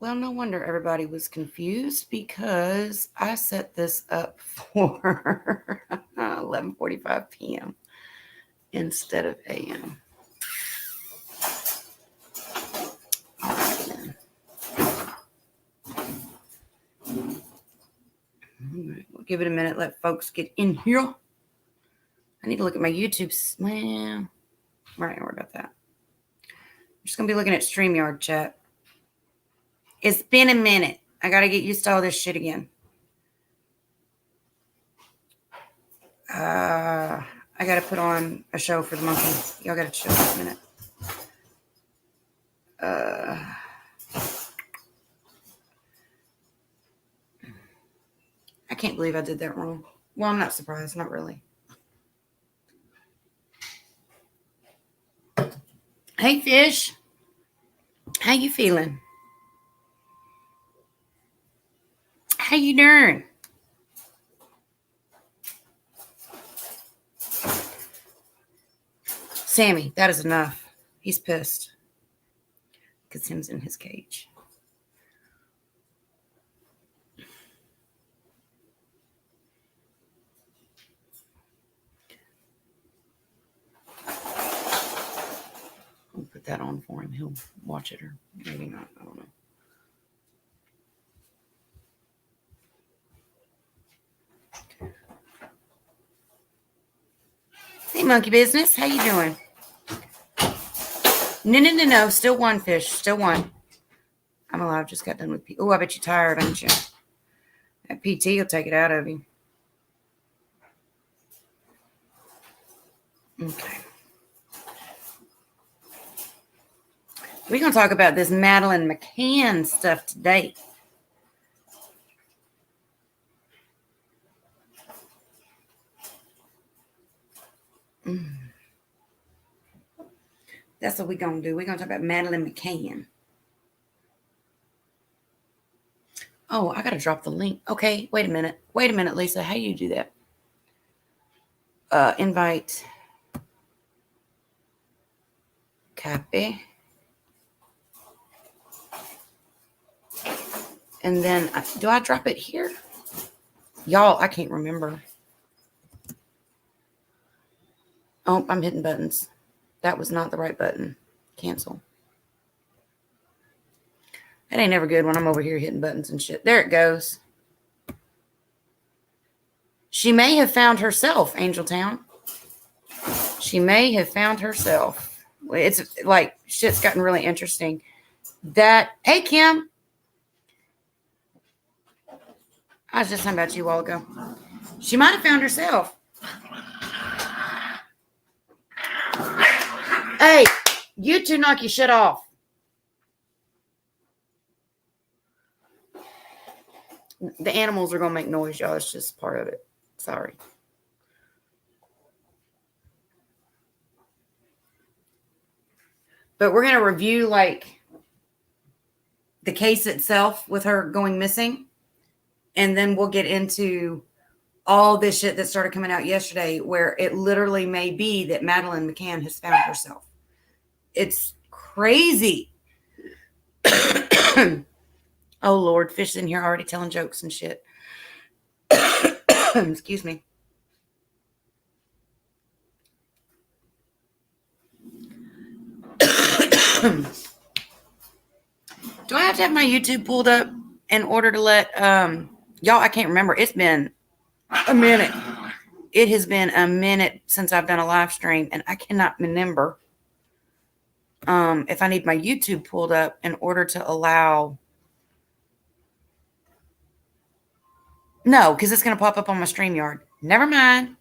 Well, no wonder everybody was confused because I set this up for 11:45 p.m. instead of a.m. All right, then. All right, we'll give it a minute. Let folks get in here. I need to look at my YouTube. Well, all right, don't worry about that. I'm just going to be looking at StreamYard chat. It's been a minute. I got to get used to all this shit again. I got to put on a show for the monkey. Y'all got to chill for a minute. I can't believe I did that wrong. Well, I'm not surprised. Not really. Hey, fish. How you feeling? How you doing? Sammy, that is enough. He's pissed. Because him's in his cage. I'll put that on for him. He'll watch it or maybe not. I don't know. Hey, monkey business. How you doing? No. Still one fish. Still one. I'm alive. Just got done with PT. Oh, I bet you're tired, aren't you? That PT will take it out of you. Okay. We're going to talk about this Madeleine McCann stuff today. That's what we're going to do. We're going to talk about Madeleine McCann. Oh, I got to drop the link. Okay, wait a minute. Lisa. How do you do that? Invite. Copy. And then, do I drop it here? Y'all, I can't remember. Oh, I'm hitting buttons. That was not the right button. Cancel. That ain't never good when I'm over here hitting buttons and shit. There it goes. She may have found herself, Angeltown. She may have found herself. It's like shit's gotten really interesting. Hey, Kim. I was just talking about you a while ago. She might have found herself. Hey, you two knock your shit off. The animals are going to make noise, y'all. It's just part of it. Sorry. But we're going to review, like, the case itself with her going missing. And then we'll get into all this shit that started coming out yesterday where it literally may be that Madeleine McCann has found herself. It's crazy. Oh, Lord. Fish in here already telling jokes and shit. Excuse me. Do I have to have my YouTube pulled up in order to let y'all? I can't remember. It's been a minute. It has been a minute since I've done a live stream, and I cannot remember if I need my YouTube pulled up in order to allow. No, because it's going to pop up on my StreamYard. Never mind.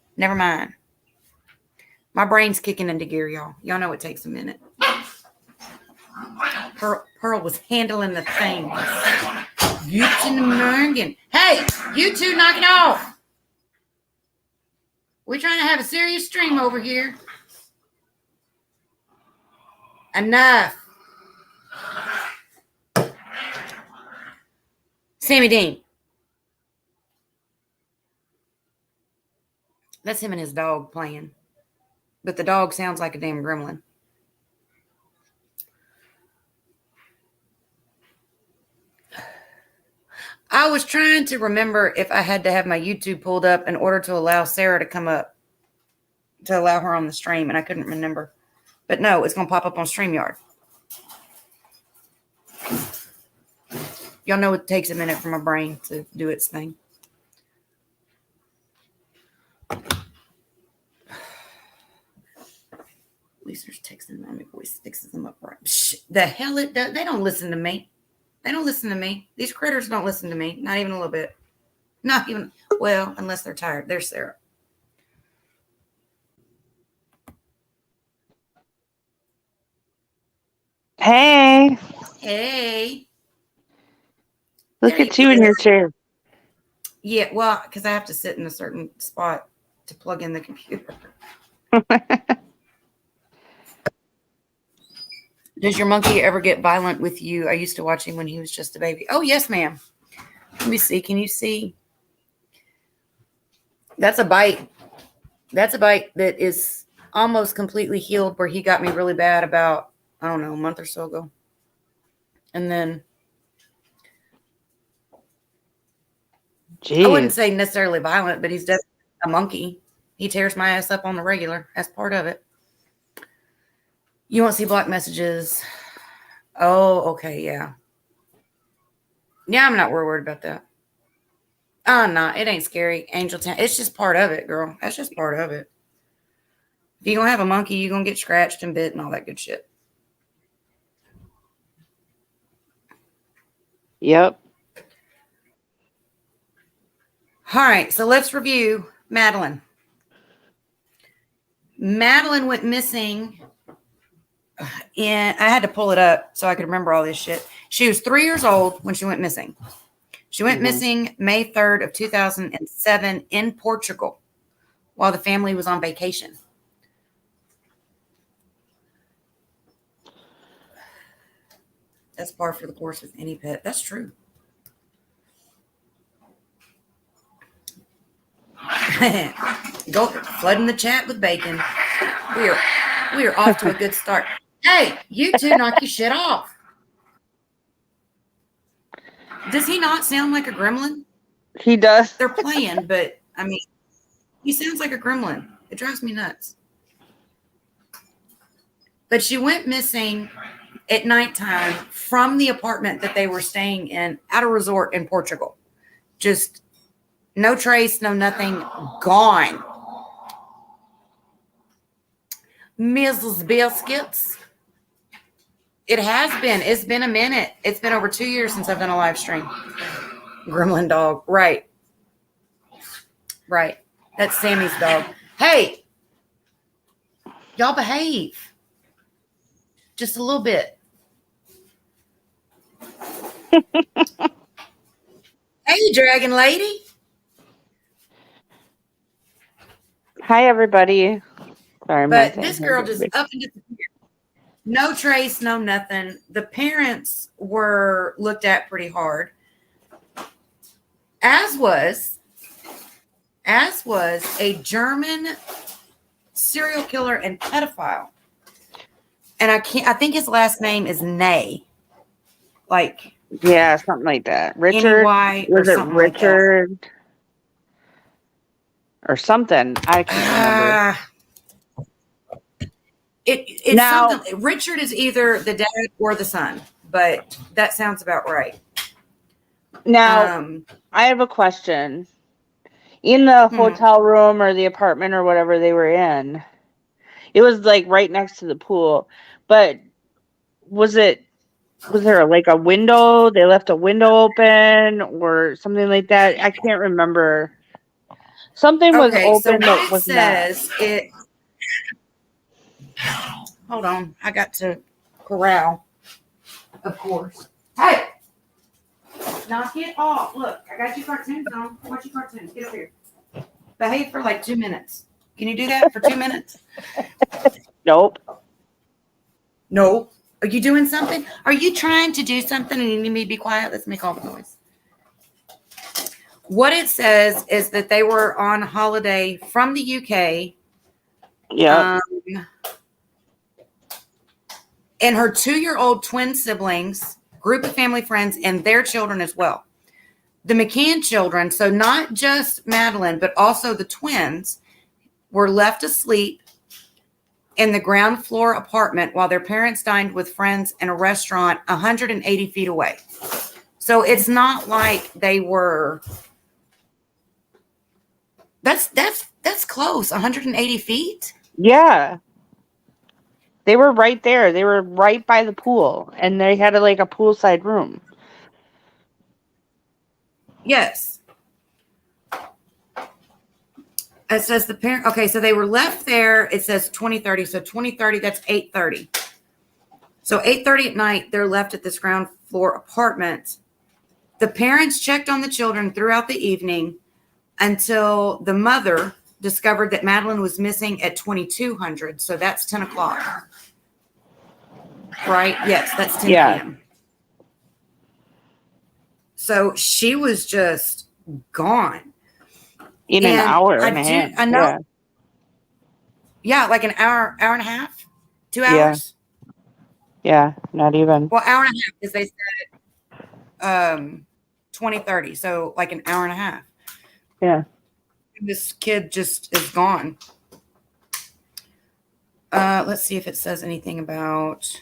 My brain's kicking into gear, y'all. Y'all know it takes a minute. Pearl was handling the thing. Guten Morgen. Hey, you two knock it off. We're trying to have a serious stream over here. Enough. Sammy Dean. That's him and his dog playing. But the dog sounds like a damn gremlin. I was trying to remember if I had to have my YouTube pulled up in order to allow Sarah to come up, to allow her on the stream, and I couldn't remember. But no, it's going to pop up on StreamYard. Y'all know it takes a minute for my brain to do its thing. Lisa's texting my voice fixes them up right. The hell it does. They don't listen to me. They don't listen to me. These critters don't listen to me. Not even a little bit. Not even. Well, unless they're tired. There's Sarah. Hey. Hey. Look at you in your chair. Yeah, well, because I have to sit in a certain spot to plug in the computer. Does your monkey ever get violent with you? I used to watch him when he was just a baby. Oh, yes, ma'am. Let me see. Can you see? That's a bite. That's a bite that is almost completely healed, where he got me really bad about, I don't know, a month or so ago. And then Jeez. I wouldn't say necessarily violent, but he's definitely a monkey. He tears my ass up on the regular. That's part of it. You won't see block messages. Oh, okay, yeah. Yeah, I'm not worried about that. I'm not. It ain't scary. Angel Town. It's just part of it, girl. That's just part of it. If you're going to have a monkey, you're going to get scratched and bit and all that good shit. Yep. All right, so let's review Madeleine. Madeleine went missing. And I had to pull it up so I could remember all this shit. She was 3 years old when she went missing. She went missing May 3rd of 2007 in Portugal while the family was on vacation. That's par for the course with any pet. That's true. Go flooding the chat with bacon. We are off to a good start. Hey, you two knock your shit off. Does he not sound like a gremlin? He does. They're playing, but I mean, he sounds like a gremlin. It drives me nuts. But she went missing at nighttime from the apartment that they were staying in at a resort in Portugal. Just no trace, no nothing, gone. Mrs. Biscuits. It has been. It's been a minute. It's been over 2 years since I've done a live stream. Gremlin Dog. Right. Right. That's Sammy's dog. Hey. Y'all behave. Just a little bit. Hey, Dragon Lady. Hi, everybody. Sorry, but this girl just up and disappeared. No trace, no nothing. The parents were looked at pretty hard, as was a German serial killer and pedophile. And I think his last name is Ney. Like, yeah, something like that. Richard. Was it Richard? Like or something. I can't remember. It's now, something. Richard is either the dad or the son, but that sounds about right. Now, I have a question. In the hotel room or the apartment or whatever they were in, it was like right next to the pool. But was there like a window? They left a window open or something like that? I can't remember. Something was open so that was says not. It. Hold on. I got to corral. Of course. Hey! Knock it off. Look, I got your cartoons on. Watch your cartoons. Get up here. Behave for like 2 minutes. Can you do that for 2 minutes? Nope. No. Are you doing something? Are you trying to do something and you need me to be quiet? Let's make all the noise. What it says is that they were on holiday from the UK. Yeah. And her 2-year-old twin siblings, group of family friends, and their children as well. the McCann children, so not just Madeleine, but also the twins, were left asleep in the ground floor apartment while their parents dined with friends in a restaurant 180 feet away. So it's not like they were. That's close. 180 feet. Yeah. They were right there. They were right by the pool, and they had a poolside room. Yes. It says the parent. Okay, so they were left there. It says 2030. So 2030. That's 8:30. So 8:30 at night, they're left at this ground floor apartment. The parents checked on the children throughout the evening until the mother discovered that Madeleine was missing at 2200. So that's 10 o'clock. Right? Yes, that's 10 p.m. So she was just gone. In an hour and a half. I know. Yeah, like an hour and a half, 2 hours. Yeah, not even. Well, hour and a half because they said 2030, so like an hour and a half. Yeah. This kid just is gone. Let's see if it says anything about.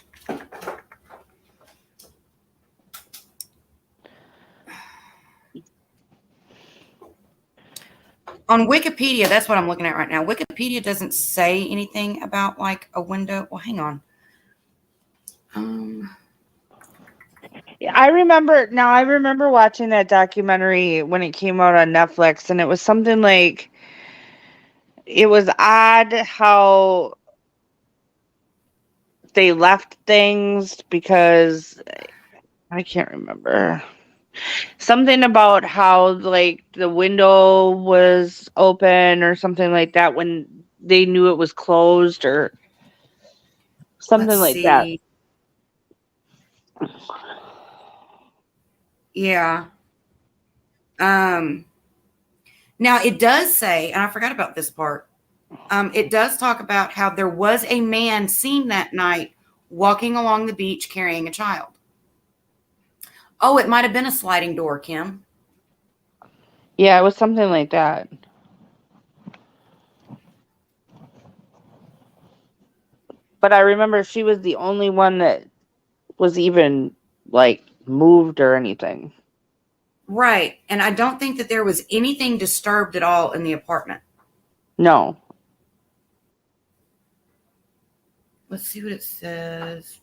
On Wikipedia, that's what I'm looking at right now. Wikipedia doesn't say anything about like a window. Well, hang on. I remember watching that documentary when it came out on Netflix, and it was something like, it was odd how they left things, because I can't remember. Something about how like the window was open or something like that when they knew it was closed, or something like that. Yeah. Now it does say, and I forgot about this part. It does talk about how there was a man seen that night walking along the beach carrying a child. Oh, it might have been a sliding door, Kim. Yeah, it was something like that. But I remember she was the only one that was even like moved or anything. Right. And I don't think that there was anything disturbed at all in the apartment. No. Let's see what it says.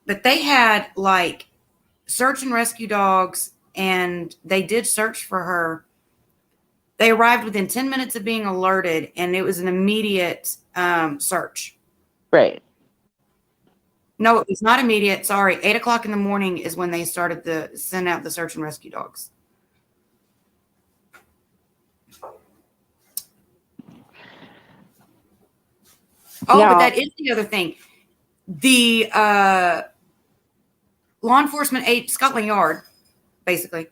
But they had like search and rescue dogs, and they did search for her. They arrived within 10 minutes of being alerted, and it was an immediate search. Right. No, it was not immediate. Sorry. 8 o'clock in the morning is when they started to send out the search and rescue dogs. Oh, no. But that is the other thing. The law enforcement Scotland Yard, basically,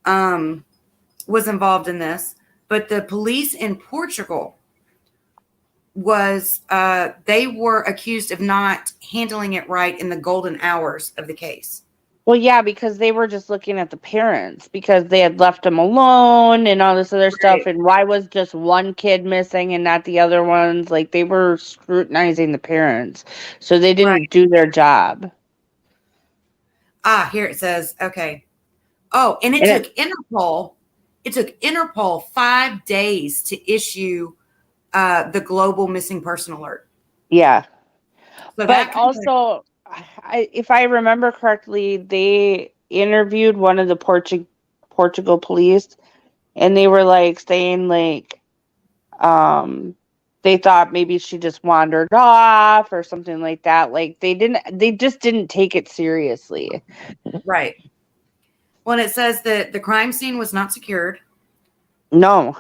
was involved in this. But the police in Portugal they were accused of not handling it right in the golden hours of the case. Well, yeah, because they were just looking at the parents because they had left them alone and all this other stuff. And why was just one kid missing and not the other ones? Like, they were scrutinizing the parents. So they didn't do their job. Ah, here it says, okay. Oh, and it took Interpol 5 days to issue the global missing person alert. Yeah. So but also, if I remember correctly, they interviewed one of the Portugal police, and they were like saying like, they thought maybe she just wandered off or something like that. Like they just didn't take it seriously. Right. Well, it says that the crime scene was not secured. No.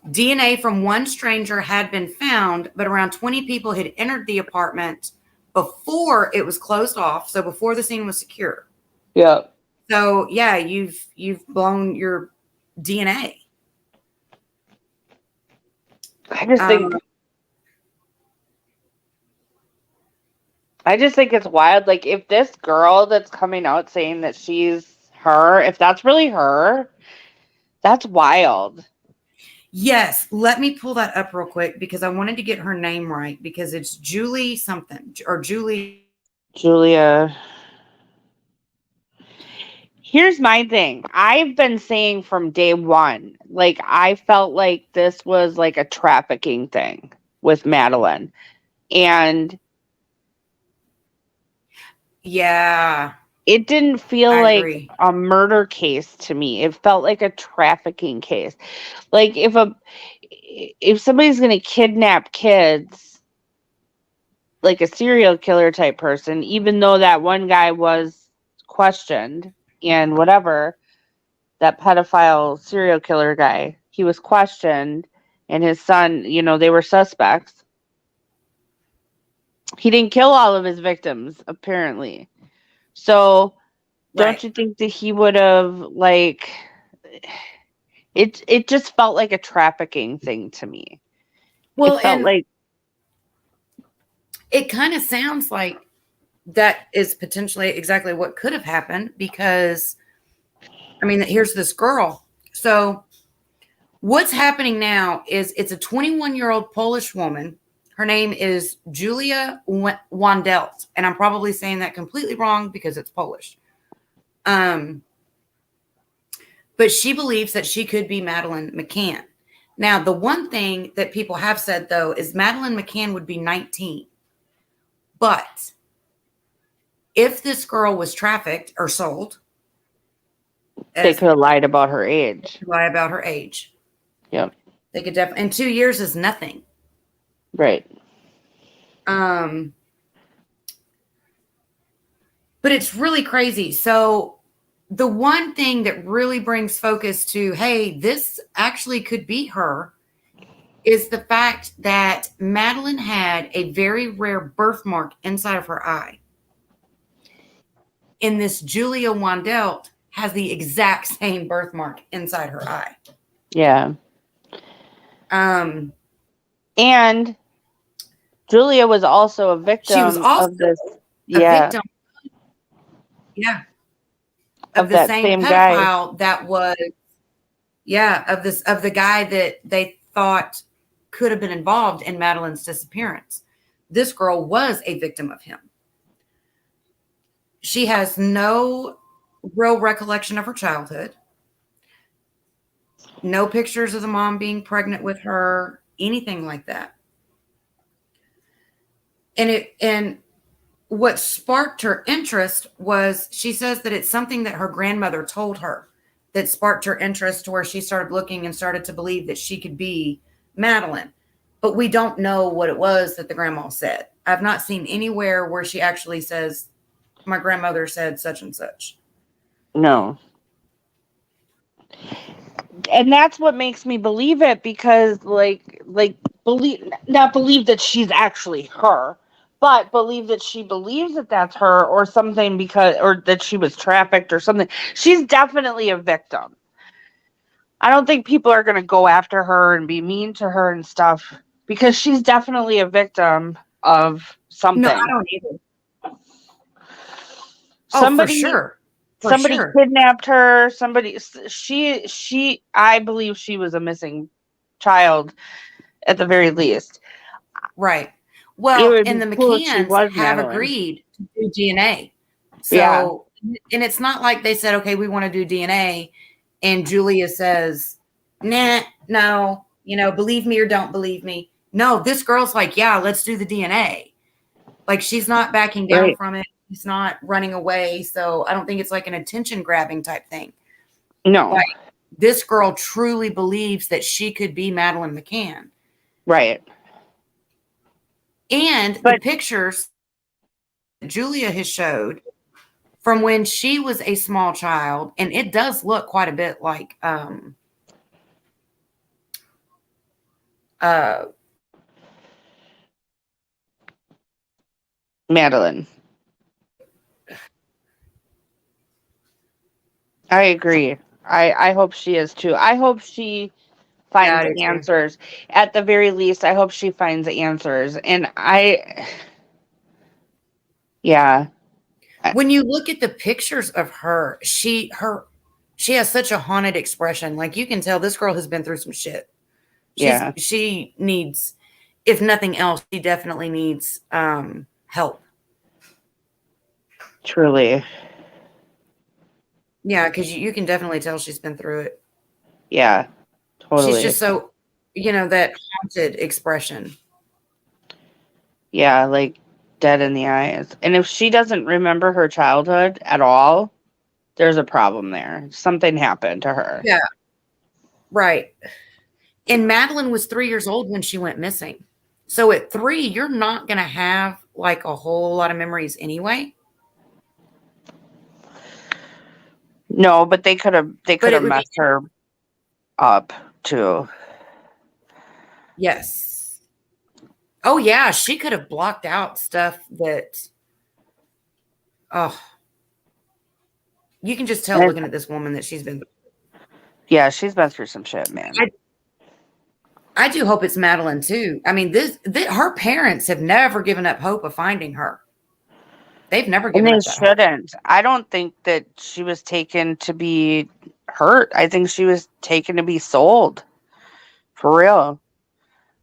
DNA from one stranger had been found, but around 20 people had entered the apartment before it was closed off. So before the scene was secure. Yeah. So yeah, you've blown your DNA. I just think it's wild. Like, if this girl that's coming out saying that she's her, if that's really her, that's wild. Yes, let me pull that up real quick because I wanted to get her name right because it's Julie something or Julia. Here's my thing. I've been saying from day one, like, I felt like this was like a trafficking thing with Madeleine. And yeah, it didn't feel I like agree. a murder case to me. It felt like a trafficking case. Like, if somebody's going to kidnap kids, like a serial killer type person, even though that one guy was questioned and whatever, that pedophile serial killer guy, he was questioned, and his son, they were suspects. He didn't kill all of his victims, apparently. So don't Right. you think that he would have, like, it just felt like a trafficking thing to me. It Well, felt and like, it kind of sounds like that is potentially exactly what could have happened because, I mean, here's this girl. So, what's happening now is it's a 21-year-old Polish woman. Her name is Julia Wandel, and I'm probably saying that completely wrong because it's Polish. But she believes that she could be Madeleine McCann. Now, the one thing that people have said, though, is Madeleine McCann would be 19. But if this girl was trafficked or sold, they as could have lied about her age. lie about her age, Yep. they could definitely, and 2 years is nothing. Right. But it's really crazy. So the one thing that really brings focus to, hey, this actually could be her, is the fact that Madeleine had a very rare birthmark inside of her eye. And this Julia Wandel has the exact same birthmark inside her eye. Yeah. Um, and Julia was also a she was victim also of this. a Yeah. victim, yeah, Of of the that same same guy. pedophile that was, yeah, of the guy that they thought could have been involved in Madeleine's disappearance. This girl was a victim of him. She has no real recollection of her childhood. No pictures of the mom being pregnant with her, anything like that. And what sparked her interest was she says that it's something that her grandmother told her that sparked her interest to where she started looking and started to believe that she could be Madeleine. But we don't know what it was that the grandma said. I've not seen anywhere where she actually says, my grandmother said such and such. No. And that's what makes me believe it, because not believe that she's actually her, but believe that she believes that that's her or something, or that she was trafficked or something. She's definitely a victim. I don't think people are going to go after her and be mean to her and stuff, because she's definitely a victim of No, I something. don't either. Oh, for Somebody sure. For somebody sure. kidnapped her. I believe she was a missing child at the very least. Right. It Well, would and be the cool if she McCanns was have Madeleine. agreed to do DNA. Yeah. So, and it's not like they said, okay, we want to do DNA. And Julia says, nah, no, believe me or don't believe me. No, this girl's like, yeah, let's do the DNA. Like, she's not backing down Right. from it. She's not running away. So I don't think it's like an attention grabbing type thing. No. Like, this girl truly believes that she could be Madeleine McCann. Right. And the But pictures Julia has showed from when she was a small child, and it does look quite a bit like uh Madeleine. I agree. I hope she is too. I hope she finds I do too. answers. At the very least, I hope she finds answers. And yeah. When you look at the pictures of her, she has such a haunted expression. Like you can tell this girl has been through some shit. Yeah. She needs, if nothing else, she definitely needs help. Truly. Yeah, because you can definitely tell she's been through it. Yeah. Totally. She's just so, that haunted expression. Yeah, like dead in the eyes. And if she doesn't remember her childhood at all, there's a problem there. Something happened to her. Yeah. Right. And Madeleine was 3 years old when she went missing. So at 3, you're not going to have like a whole lot of memories anyway. No, but they could have messed her up too. Yes. Oh yeah, she could have blocked out stuff that you can just tell looking at this woman that she's been. Yeah, she's been through some shit, man. I do hope it's Madeleine too. I mean, her parents have never given up hope of finding her. They've never given up that hope. Shouldn't. I don't think that she was taken to be hurt. I think she was taken to be sold. For real.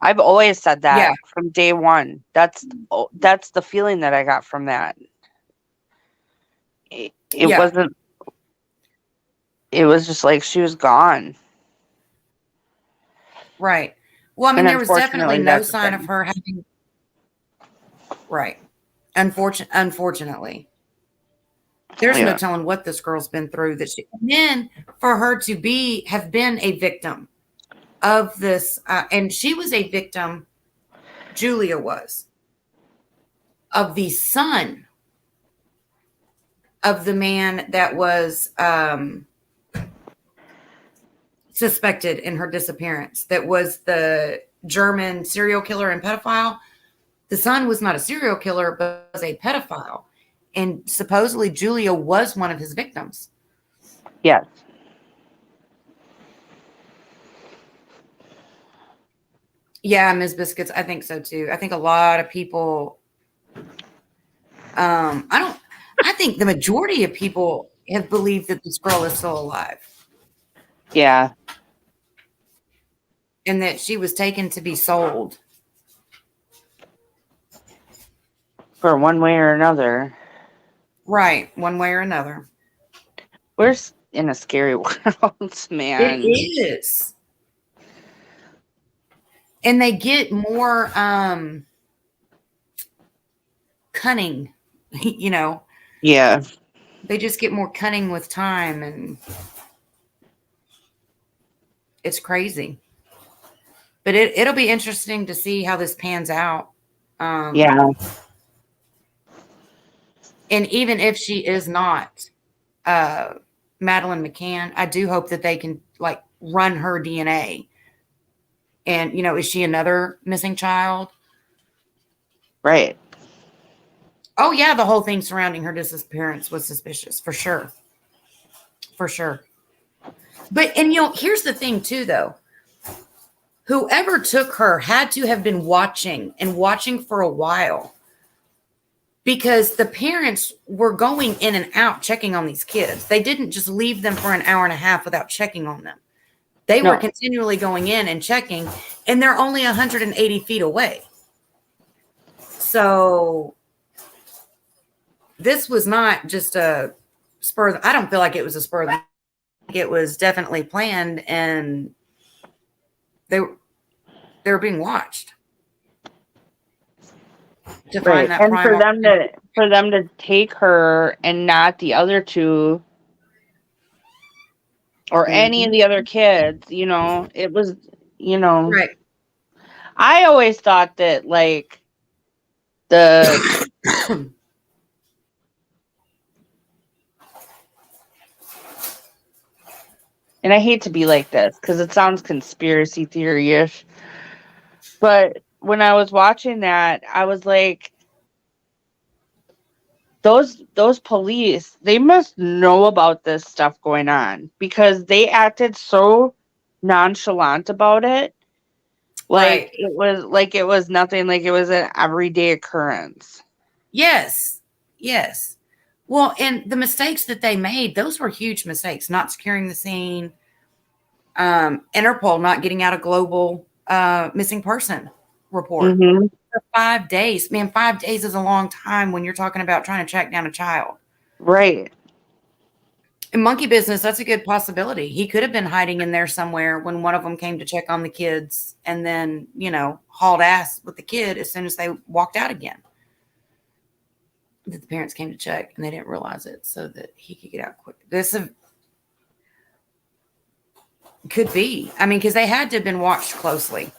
I've always said that from day one. That's the feeling that I got from that. It wasn't. It was just like she was gone. Right. Well, I mean, there was definitely no sign of her having. Right. Unfortunately, there's no telling what this girl's been through. And then for her to have been a victim of this, and she was a victim. Julia was of the son of the man that was suspected in her disappearance. That was the German serial killer and pedophile. The son was not a serial killer, but was a pedophile. And supposedly Julia was one of his victims. Yes. Yeah, Ms. Biscuits, I think so too. I think a lot of people, I think the majority of people have believed that this girl is still alive. Yeah. And that she was taken to be sold. For one way or another. Right, one way or another. We're in a scary world, man. It is. And they get more cunning, Yeah. They just get more cunning with time, and it's crazy. But it'll be interesting to see how this pans out. Yeah. And even if she is not Madeleine McCann, I do hope that they can like run her DNA. And, is she another missing child? Right. Oh, yeah, the whole thing surrounding her disappearance was suspicious, for sure. For sure. But, and, here's the thing, too, though. Whoever took her had to have been watching for a while. Because the parents were going in and out checking on these kids. They didn't just leave them for an hour and a half without checking on them. They were continually going in and checking, and they're only 180 feet away. So this was not just a spur. I don't feel like it was a spur. It was definitely planned, and they were being watched. To find that and for them to take her and not the other two. Or any of the other kids, it was, Right. I always thought that, like, and I hate to be like this because it sounds conspiracy theory-ish, but when I was watching that, I was like, those police, they must know about this stuff going on because they acted so nonchalant about it. Like Right. it was nothing, like it was an everyday occurrence. Yes. Yes. Well, and the mistakes that they made, those were huge mistakes. Not securing the scene, Interpol not getting out a global missing person report Mm-hmm. for 5 days. Man, 5 days is a long time when you're talking about trying to track down a child. Right. In monkey business, that's a good possibility. He could have been hiding in there somewhere when one of them came to check on the kids and then, hauled ass with the kid as soon as they walked out again. That the parents came to check and they didn't realize it so that he could get out quick. This could be. I mean, because they had to have been watched closely.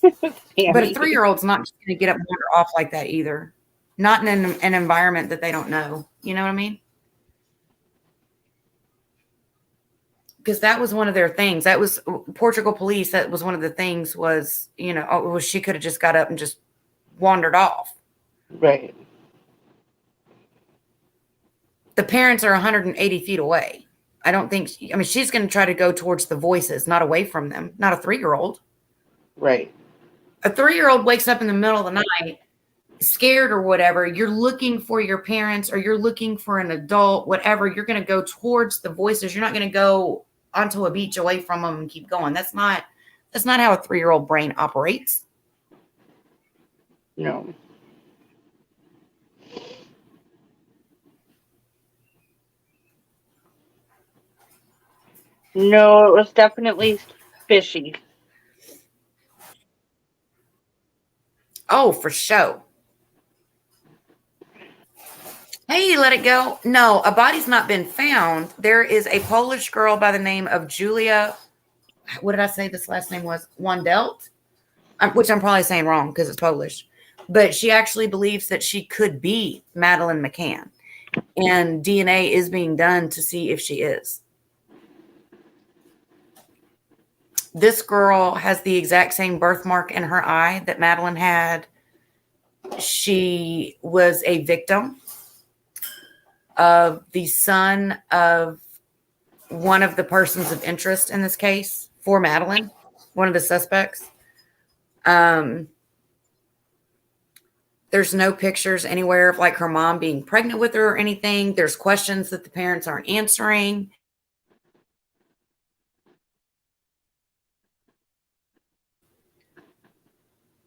But a 3-year-old's not just going to get up and wander off like that either. Not in an environment that they don't know. You know what I mean? Because that was one of their things. That was Portugal police. That was one of the things was, she could have just got up and just wandered off. Right. The parents are 180 feet away. I don't think, she's going to try to go towards the voices, not away from them. Not a 3-year-old. Right. A 3-year-old wakes up in the middle of the night, scared or whatever. You're looking for your parents or you're looking for an adult, whatever. You're going to go towards the voices. You're not going to go onto a beach away from them and keep going. That's not how a 3-year-old brain operates. No. No, it was definitely fishy. Oh, for sure. Hey, let it go. No, a body's not been found. There is a Polish girl by the name of Julia. What did I say this last name was? Wandel, which I'm probably saying wrong because it's Polish. But she actually believes that she could be Madeleine McCann. And DNA is being done to see if she is. This girl has the exact same birthmark in her eye that Madeleine had. She was a victim of the son of one of the persons of interest in this case for Madeleine, one of the suspects. There's no pictures anywhere of like her mom being pregnant with her or anything. There's questions that the parents aren't answering.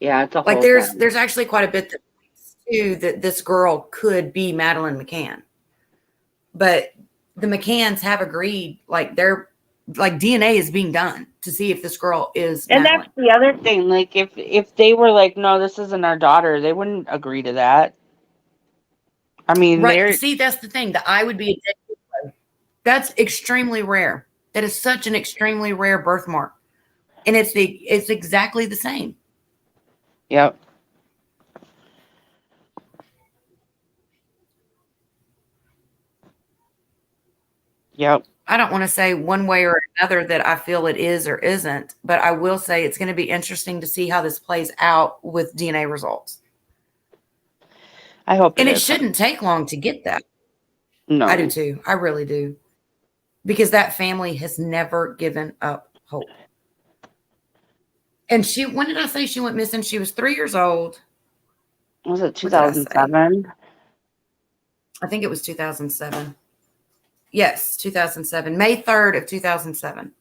Yeah, it's a whole Like there's actually quite a bit that too that this girl could be Madeleine McCann. But the McCanns have agreed, like DNA is being done to see if this girl is And Madeleine. that's the other thing. Like if they were like, no, this isn't our daughter, they wouldn't agree to that. I mean, right. See, that's the thing. The eye would be addicted. That's extremely rare. That is such an extremely rare birthmark. And it's exactly the same. Yep. Yep. I don't want to say one way or another that I feel it is or isn't, but I will say it's going to be interesting to see how this plays out with DNA results. I hope it shouldn't take long to get that. No. I do too. I really do. Because that family has never given up hope. And when did I say she went missing? She was 3 years old. Was it 2007? I think it was 2007. Yes, 2007. May 3rd of 2007.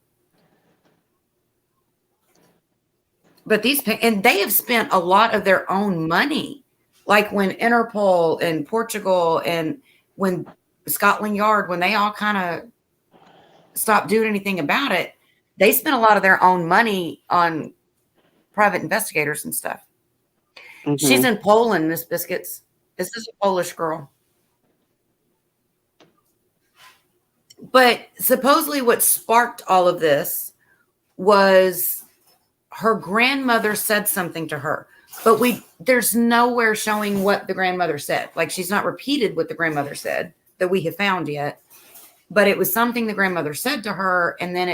But they have spent a lot of their own money. Like when Interpol and Portugal and when Scotland Yard, when they all kind of stopped doing anything about it, they spent a lot of their own money on private investigators and stuff. Mm-hmm. She's in Poland, Miss Biscuits. This is a Polish girl. But supposedly what sparked all of this was her grandmother said something to her. But there's nowhere showing what the grandmother said. Like she's not repeated what the grandmother said that we have found yet. But it was something the grandmother said to her. And then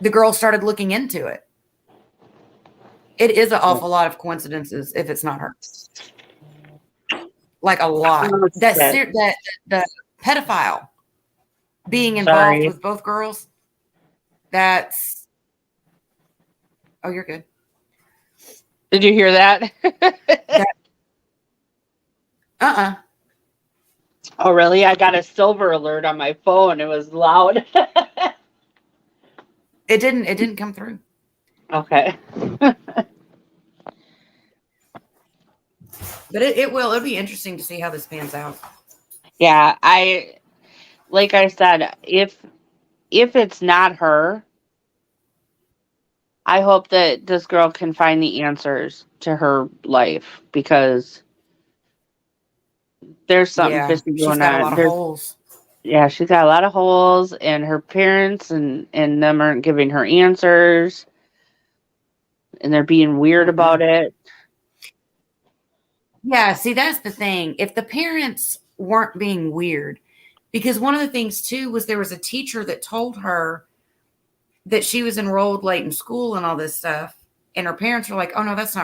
the girl started looking into it. It is an awful lot of coincidences if it's not her. Like a lot. That the pedophile being involved with both girls. That's. Oh, you're good. Did you hear that? Oh, really? I got a silver alert on my phone. It was loud. It didn't come through. Okay. But it'll be interesting to see how this pans out. Yeah, like I said, if it's not her, I hope that this girl can find the answers to her life, because there's something fishy going on. She's got a lot of holes. Yeah, she's got a lot of holes, and her parents and them aren't giving her answers, and they're being weird about it. Yeah, see, that's the thing. If the parents weren't being weird, because one of the things too was there was a teacher that told her that she was enrolled late in school and all this stuff, and her parents were like, "Oh no, that's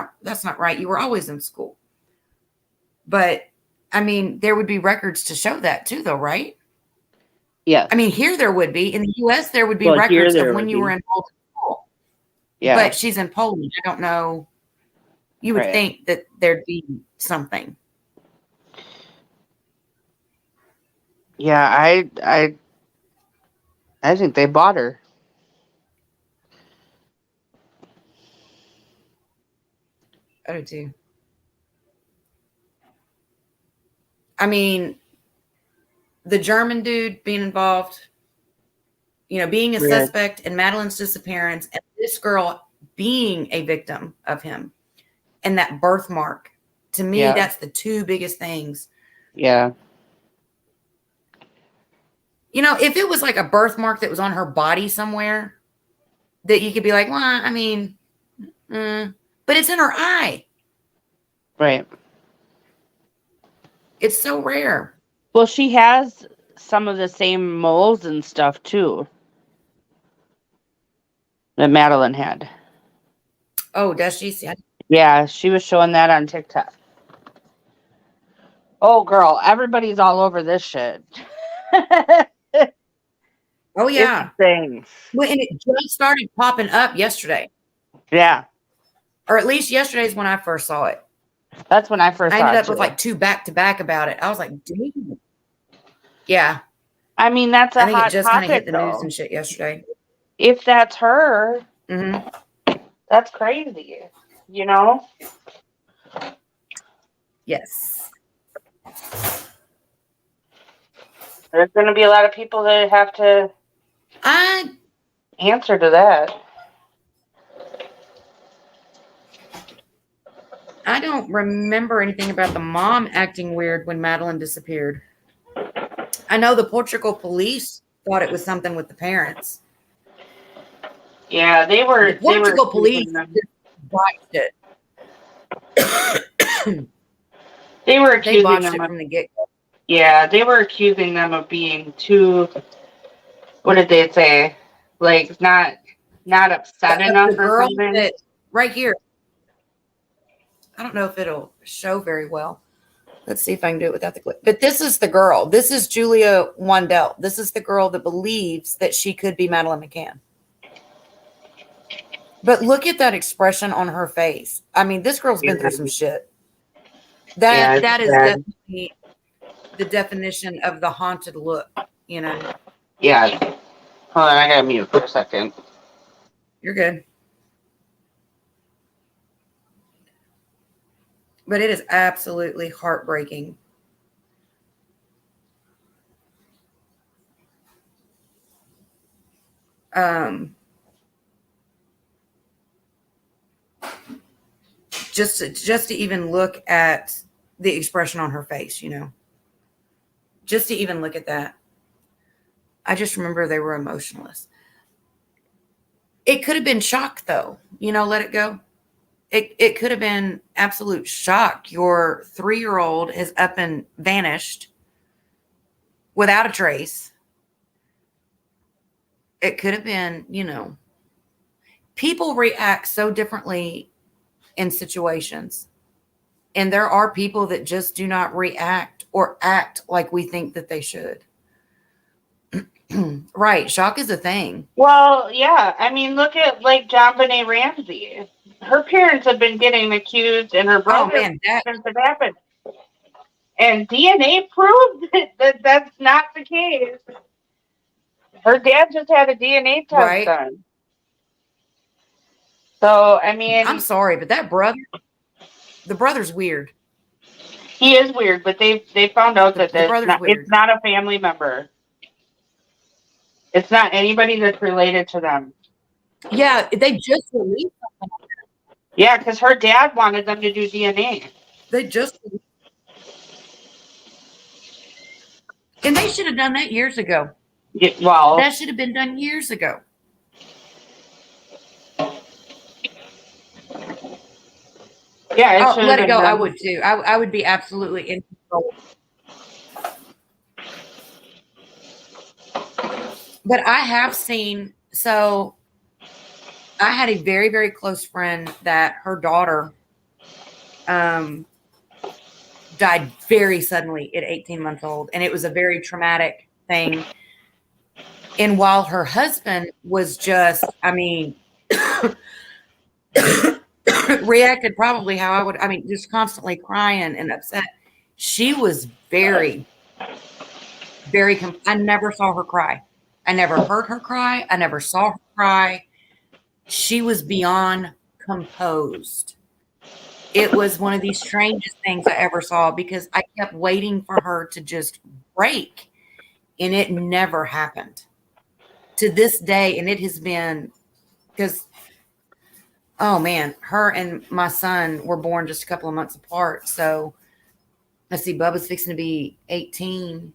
not right. You were always in school." But I mean, there would be records to show that too, though, right? Yeah. I mean, here there would be. In the U.S., there would be records of when you were enrolled in school. Yeah. But she's in Poland. I don't know. You would think that there'd be something. Yeah, I think they bought her. I do too. I mean, the German dude being involved, being a suspect in Madeleine's disappearance, and this girl being a victim of him, and that birthmark. To me, that's the two biggest things. Yeah. If it was like a birthmark that was on her body somewhere, that you could be like, well, I mean, but it's in her eye. Right. It's so rare. Well, she has some of the same moles and stuff too that Madeleine had. Oh, does she? Yeah, she was showing that on TikTok. Oh, girl, everybody's all over this shit. Oh, yeah. Things. Well, and it just started popping up yesterday. Yeah. Or at least yesterday is when I first saw it. That's when I first saw it. I ended up with like 2 back-to-back about it. I was like, damn. Yeah. I mean, that's a hot topic, it just kind of hit the news and shit yesterday. If that's her, that's crazy, Yes. There's going to be a lot of people that have to answer to that. I don't remember anything about the mom acting weird when Madeleine disappeared. I know the Portugal police thought it was something with the parents. Yeah, the Portugal police botched it. They were accusing botched them it from the get-go. Yeah, they were accusing them of being too. What did they say? Like not upset enough or something. Right here. I don't know if it'll show very well. Let's see if I can do it without the clip. But this is the girl. This is Julia Wandel. This is the girl that believes that she could be Madeleine McCann. But look at that expression on her face. I mean, this girl's been through some shit. That is definitely the definition of the haunted look, Yeah. Hold on, I gotta mute for a second. You're good. But it is absolutely heartbreaking. Just to even look at the expression on her face, just to even look at that. I just remember they were emotionless. It could have been shock, though. Let it go. It could have been absolute shock. Your 3-year-old is up and vanished without a trace. It could have been, people react so differently in situations. And there are people that just do not react or act like we think that they should. Right. Shock is a thing. Well, yeah. I mean, look at like John Benet Ramsey. Her parents have been getting accused, and her brother Oh, man, since it happened. And DNA proved that that's not the case. Her dad just had a DNA test right. done. So, I mean, I'm sorry, but the brother's weird. he is weird, but they found out that The brother's weird. it's not a family member. It's not anybody that's related to them. Yeah, they just released something. Yeah, because her dad wanted them to do DNA. And they should have done that years ago. Yeah, well, that should have been done years ago. Yeah, let it go. Done. I would too. I would be absolutely in control. But I have seen, so I had a very, very close friend that her daughter died very suddenly at 18 months old. And it was a very traumatic thing. And while her husband was just, I mean, reacted probably how I would, I mean, just constantly crying and upset. She was very, very, I never saw her cry. I never heard her cry. I never saw her cry. She was beyond composed. It was one of the strangest things I ever saw because I kept waiting for her to just break, and it never happened to this day. And it has been because, oh man, her and my son were born just a couple of months apart. So let's see, Bubba's fixing to be 18.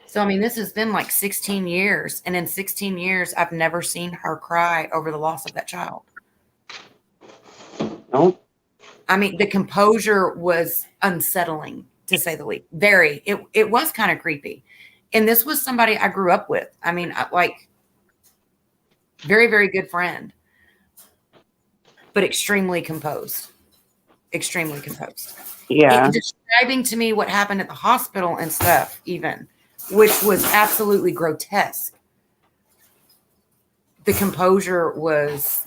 So, I mean, this has been like 16 years. And in 16 years, I've never seen her cry over the loss of that child. No. I mean, the composure was unsettling, to say the least. Very. It was kind of creepy. And this was somebody I grew up with. I mean, like, very, very good friend. But extremely composed. Extremely composed. Yeah. Describing to me what happened at the hospital and stuff, even, which was absolutely grotesque. The composure was,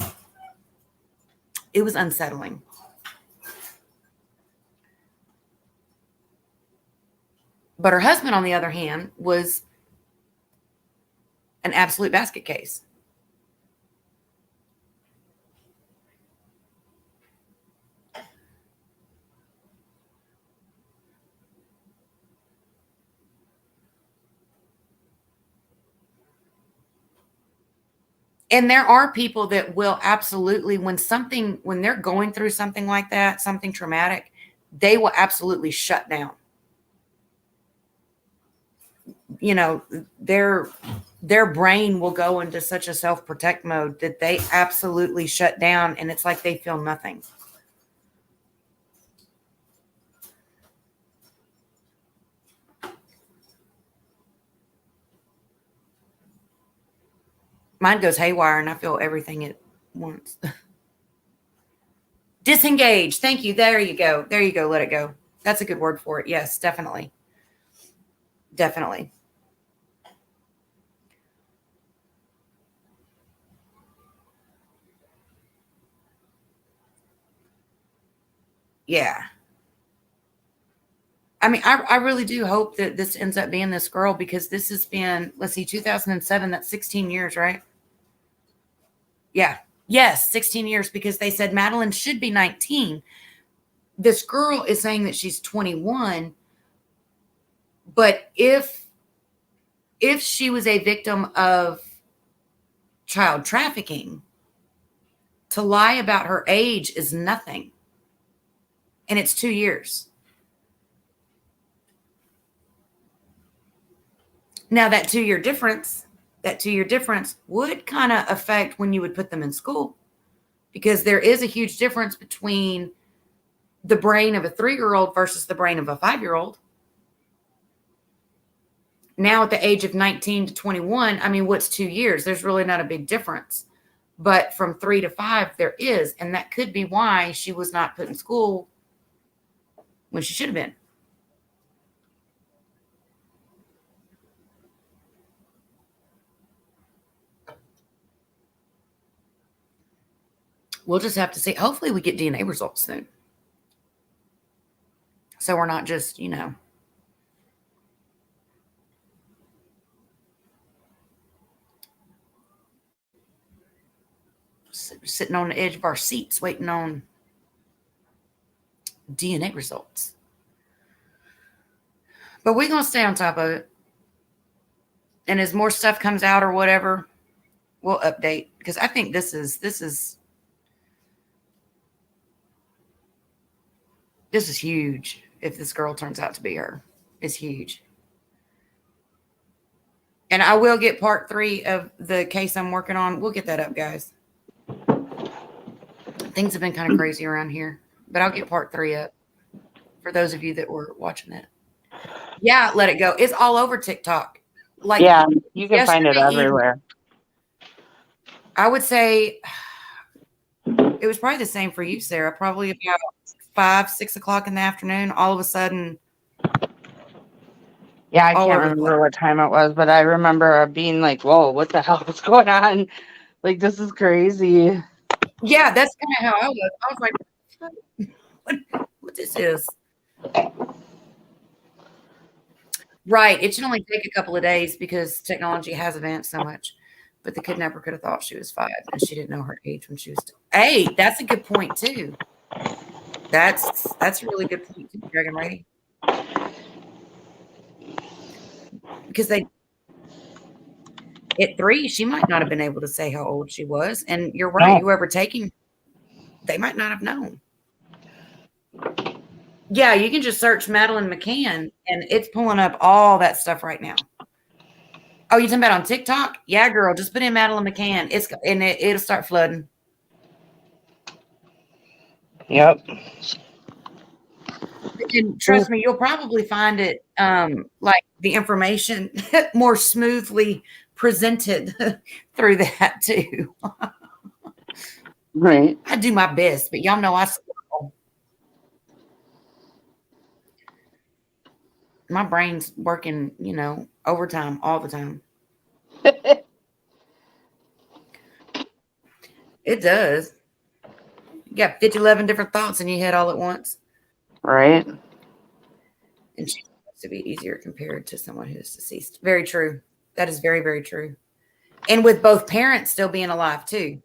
it was unsettling. But her husband, on the other hand, was an absolute basket case. And there are people that will absolutely, when they're going through something like that, something traumatic, they will absolutely shut down. You know, their brain will go into such a self-protect mode that they absolutely shut down, and it's like they feel nothing. Mine goes haywire, and I feel everything at once. Disengage. Thank you. There you go. There you go. Let it go. That's a good word for it. Yes, definitely. Definitely. Yeah. I mean, I really do hope that this ends up being this girl, because this has been, let's see, 2007. That's 16 years, right? Yeah. Yes, 16 years, because they said Madeleine should be 19. This girl is saying that she's 21. But if she was a victim of child trafficking, to lie about her age is nothing. And it's 2 years. Now, that 2 year difference would kind of affect when you would put them in school, because there is a huge difference between the brain of a 3-year-old versus the brain of a 5-year-old. Now, at the age of 19 to 21, I mean, what's 2 years? There's really not a big difference. But from 3 to 5, there is. And that could be why she was not put in school when she should have been. We'll just have to see. Hopefully we get DNA results soon. So we're not just, sitting on the edge of our seats waiting on DNA results. But we're going to stay on top of it. And as more stuff comes out or whatever, we'll update. Because I think this is huge. If this girl turns out to be her, it's huge. And I will get part 3 of the case I'm working on. We'll get that up, guys. Things have been kind of crazy around here, but I'll get part 3 up for those of you that were watching it. Yeah, let it go. It's all over TikTok. Like, yeah, you can find it everywhere. I would say it was probably the same for you, Sarah. Probably about 5, 6 o'clock in the afternoon. All of a sudden. Yeah, I can't remember what time it was, but I remember being like, whoa, what the hell is going on? Like, this is crazy. Yeah, that's kind of how I was. I was like, what this is. Right. It should only take a couple of days because technology has advanced so much. But the kidnapper could have thought she was 5 and she didn't know her age when she was 8. That's a good point, too. That's a really good point, too, Dragon Lady. Because at 3, she might not have been able to say how old she was. And you're right. No. Whoever taking, they might not have known. Yeah, you can just search Madeleine McCann, and it's pulling up all that stuff right now. Oh, you talking about on TikTok? Yeah, girl, just put in Madeleine McCann. It'll start flooding. Yep. And trust me, you'll probably find it like the information more smoothly presented through that too. Right. I do my best, but y'all know I struggle. My brain's working, overtime all the time. It does. You got 11 different thoughts in your head all at once. Right. And she's supposed to be easier compared to someone who's deceased. Very true. That is very, very true. And with both parents still being alive too.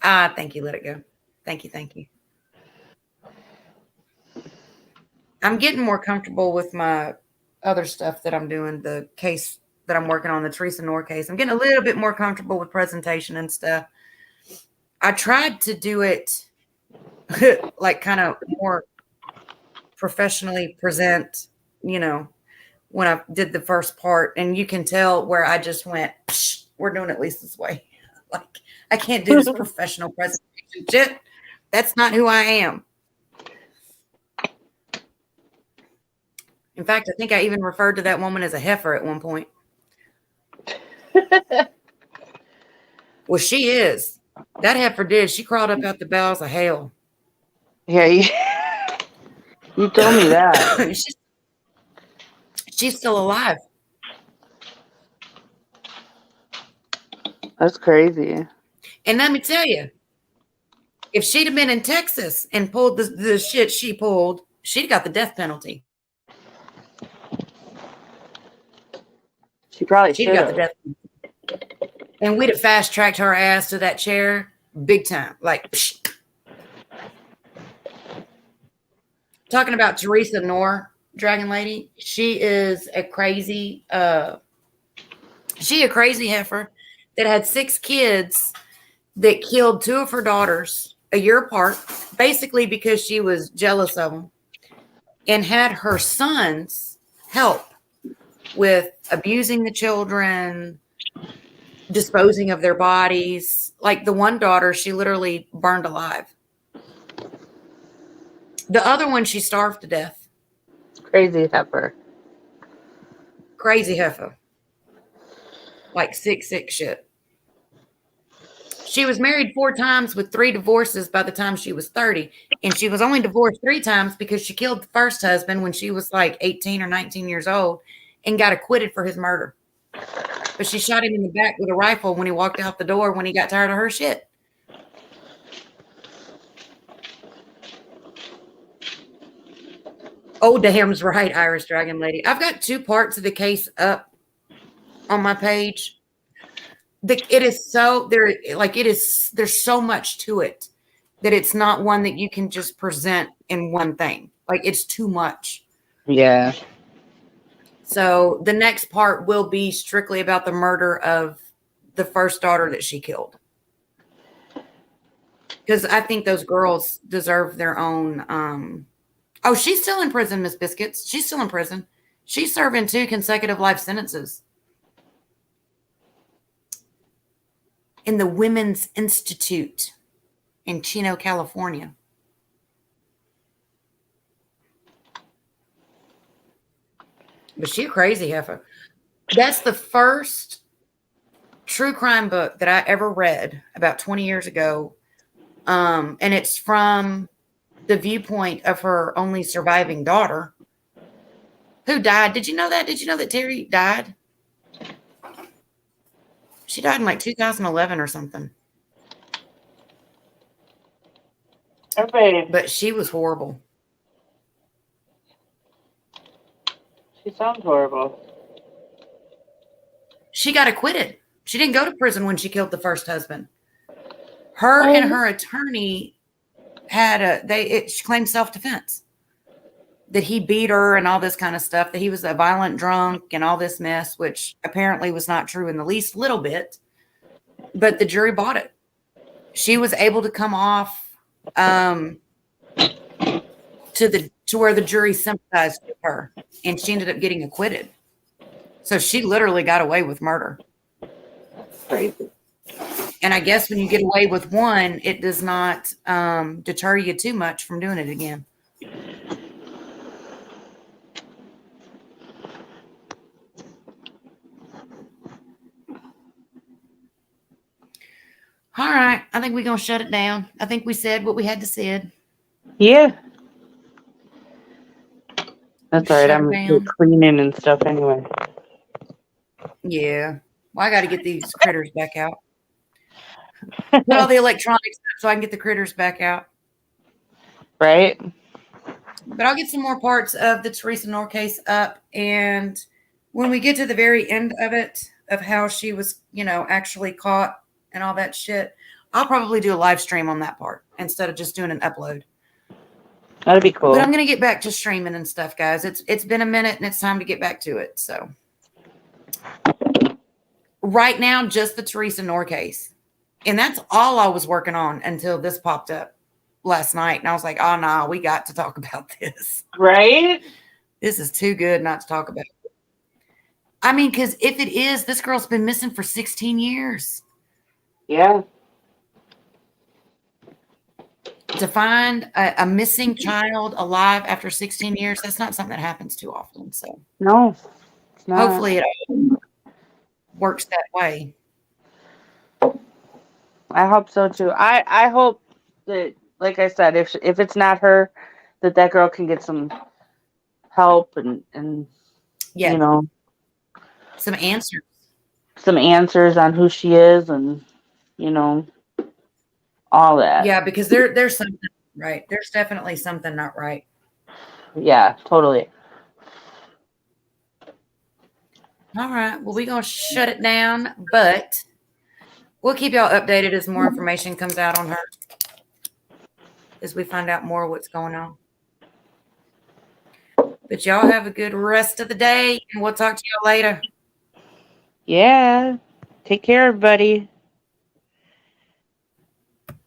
Thank you. Let it go. Thank you. I'm getting more comfortable with my other stuff that I'm doing, the case that I'm working on, the Teresa Knorr case. I'm getting a little bit more comfortable with presentation and stuff. I tried to do it like kind of more professionally present, when I did the first part, and you can tell where I just went, we're doing it Lisa's way. Like, I can't do this professional presentation shit. That's not who I am. In fact, I think I even referred to that woman as a heifer at one point. Well, she is. That heifer did. She crawled up out the bowels of hell. Yeah, you told me that. She's still alive. That's crazy. And let me tell you, if she'd have been in Texas and pulled the shit she pulled, she'd got the death penalty. She probably she'd got the death penalty. And we'd have fast-tracked her ass to that chair big time. Like, psh. Talking about Teresa Knorr, Dragon Lady, she is a crazy heifer that had 6 kids that killed 2 of her daughters a year apart, basically because she was jealous of them, and had her sons help with abusing the children, disposing of their bodies. Like the one daughter, she literally burned alive. The other one, she starved to death. Crazy heifer. Crazy heifer. Like sick shit. She was married 4 times with 3 divorces by the time she was 30. And she was only divorced 3 times because she killed the first husband when she was like 18 or 19 years old and got acquitted for his murder. But she shot him in the back with a rifle when he walked out the door when he got tired of her shit. Oh, damn's right, Irish Dragon Lady. I've got 2 parts of the case up on my page. It is so there, like it is. There's so much to it that it's not one that you can just present in one thing. Like it's too much. Yeah. So the next part will be strictly about the murder of the first daughter that she killed. Because I think those girls deserve their own. Oh, she's still in prison, Miss Biscuits. She's still in prison. She's serving 2 consecutive life sentences in the Women's Institute in Chino, California. But she a crazy heifer. That's the first true crime book that I ever read about 20 years ago. And it's from the viewpoint of her only surviving daughter who died. Did you know that? Did you know that Terry died? She died in like 2011 or something. Okay. But she was horrible. She sounds horrible. She got acquitted. She didn't go to prison when she killed the first husband. Her and her attorney had she claimed self-defense. That he beat her and all this kind of stuff, that he was a violent drunk and all this mess, which apparently was not true in the least little bit. But the jury bought it. She was able to come off to where the jury sympathized with her, and she ended up getting acquitted. So she literally got away with murder. Crazy. And I guess when you get away with one, it does not deter you too much from doing it again. All right. I think we're going to shut it down. I think we said what we had to say. Yeah. That's all right. I'm cleaning and stuff anyway. Yeah. Well, I got to get these critters back out. Put all the electronics up so I can get the critters back out. Right. But I'll get some more parts of the Teresa Knorr case up. And when we get to the very end of it, of how she was, actually caught and all that shit, I'll probably do a live stream on that part instead of just doing an upload. That'd be cool. But I'm going to get back to streaming and stuff, guys. It's been a minute and it's time to get back to it. So right now, just the Teresa Knorr case. And that's all I was working on until this popped up last night. And I was like, oh, no, we got to talk about this. Right? This is too good not to talk about. I mean, because if it is, this girl's been missing for 16 years. Yeah. To find a missing child alive after 16 years, that's not something that happens too often. So no, it's not. Hopefully it works that way. I hope so too. I hope that, like I said, if it's not her, that girl can get some help and some answers. Some answers on who she is and all that. Yeah, because there's something right. There's definitely something not right. Yeah, totally. All right. Well, we're going to shut it down, but we'll keep y'all updated as more information comes out on her, as we find out more what's going on. But y'all have a good rest of the day, and we'll talk to y'all later. Yeah. Take care, everybody.